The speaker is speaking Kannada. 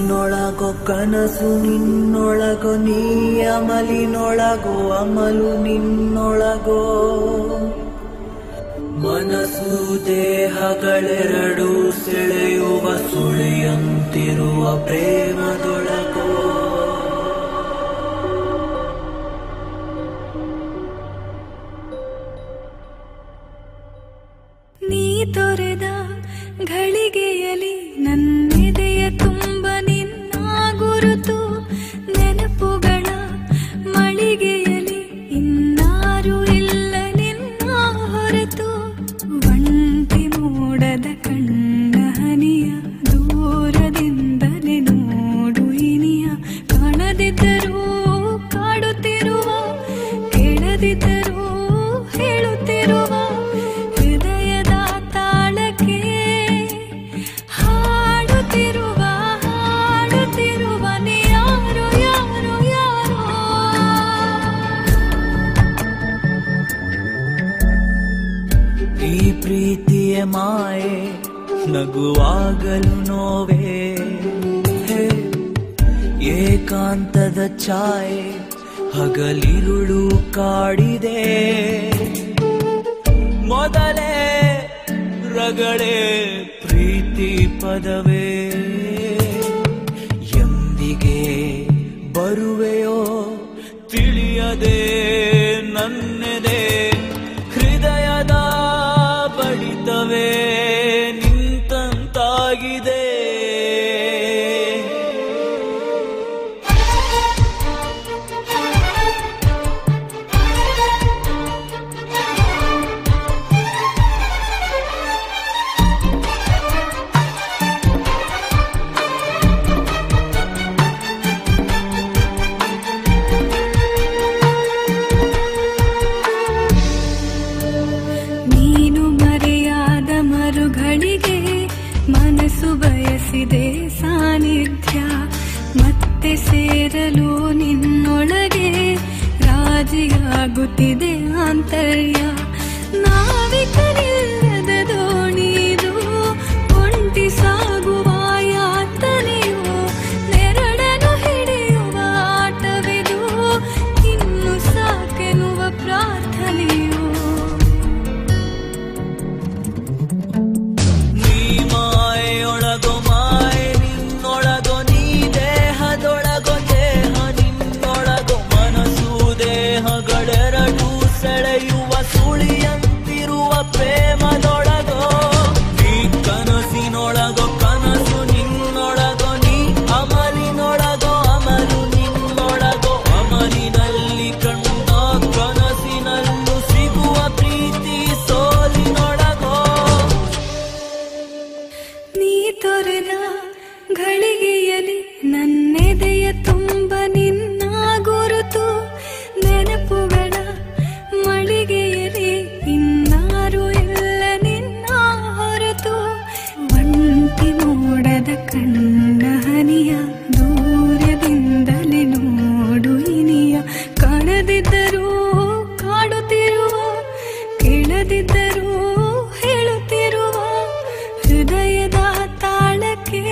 ಕನಸಿನೊಳಗೋ ಕನಸು ನಿನ್ನೊಳಗೋ ನೀ ಅಮಲಿನೊಳಗೋ ಅಮಲು ನಿನ್ನೊಳಗೋ ಮನಸ್ಸು ದೇಹಗಳೆರಡು ಸೆಳೆಯುವ ಸುಳಿಯಂತಿರುವ ಪ್ರೇಮದೊಳಗೋ ನೀ ತೊರೆದ ಘಳಿಗೆಯಲಿ ನನ್ನೆದೆಯ ತುಂಬ ನಿನ್ನ ಗುರುತು ನೆನಪುಗಳ ಮಳಿಗೆಯಲಿ ಇನ್ನಾರು ಇಲ್ಲ ನಿನ್ನ ಹೊರತು ಒಂಟಿ ಮೂಡದ ಕಣ್ಣ ಹನಿಯ ದೂರದಿಂದಲೇ ನೋಡು ಇನಿಯ ಕಾಣದಿದ್ದರೂ ಕಾಡುತ್ತಿರುವ ಕೇಳದಿದ್ದರೂ ಹೇಳುತ್ತಿರುವ ಹೃದಯದ ತಾಳಕ್ಕೆ ಹಾಡುತ್ತಿರುವ ನೀ ಯಾರು ಯಾರು ಯಾರೋ ಈ ಪ್ರೀತಿಯ ಮಾಯೆ ನಗುವಾಗಲು ನೋವೇ ಏಕಾಂತದ ಛಾಯೆ ಹಗಲಿರುಳು ಕಾಡಿದೆ ಮೊದಲೇ ರಗಳೆ ಪ್ರೀತಿ ಪದವೇ ಎಂದಿಗೆ ಬರುವೆಯೋ ತಿಳಿಯದೆ ನನ್ನೆದೆ ಹೃದಯದ ಬಡಿತವೇ ನಿಂತಂತಾಗಿದೆ ನೀನು ಮರೆಯಾದ ಮರುಗಳಿಗೆ ಮನಸ್ಸು ಬಯಸಿದೆ ಸಾನ್ನಿಧ್ಯ ಮತ್ತೆ ಸೇರಲು ನಿನ್ನೊಳಗೆ ರಾಜಿಯಾಗುತ್ತಿದೆ ಆಂತರ್ಯ ನಾವಿಕನಿಲ್ಲದ ದೋಣಿದು ಒಂಟಿ ಸಾಗುವ ಯಾತನೆಯು ನೆರಳನ್ನು ಹಿಡಿಯುವ ಆಟವಿದು ಇನ್ನು ಸಾಕೆನ್ನುವ ಪ್ರಾರ್ಥನೆಯು ನೀ ಮಾಯೆಯೊಳಗೋ ಮಾಯೆ ನಿನ್ನೊಳಗೋ ನೀ ದೇಹದೊಳಗೋ ದೇಹ ನಿನ್ನೊಳಗೋ ಮನಸ್ಸು ದೇಹಗಳೆರಡು ಸೆಳೆಯುವ ಸುಳಿಯಂತಿರುವ ಪ್ರೇಮದೊಳಗೋ ನೀ ಕನಸಿನೊಳಗೋ ಕನಸು ನಿನ್ನೊಳಗೋ ನೀ ಅಮಲಿನೊಳಗೋ ಅಮಲು ನಿನ್ನೊಳಗೋ ಅಮಲಿನಲ್ಲಿ ಕಂಡ ಕನಸಿನಲ್ಲೂ ಸಿಗುವ ಪ್ರೀತಿ ಸೋಲಿನೊಳಗೋ ನೀ ತೊರೆದ ಘಳಿಗೆಯಲಿ ನನ್ನೆದೆಯ ತುಂಬ ನಿನ್ನ ಗುರುತು ನೆನಪುಗಳ ಮಳಿಗೆಯಲಿ ಇನ್ನಾರು ಇಲ್ಲ ನಿನ್ನ ಹೊರತು ಒಂಟಿ ಮೂಡದ ಕಣ್ಣ ಹನಿಯ ದೂರದಿಂದಲೇ ನೋಡು ಇನಿಯ ಕಾಣದಿದ್ದರೂ ಕಾಡುತ್ತಿರುವ ಕೇಳದಿದ್ದರೂ ಹೇಳುತ್ತಿರುವ ಹೃದಯದ ತಾಳಕ್ಕೆ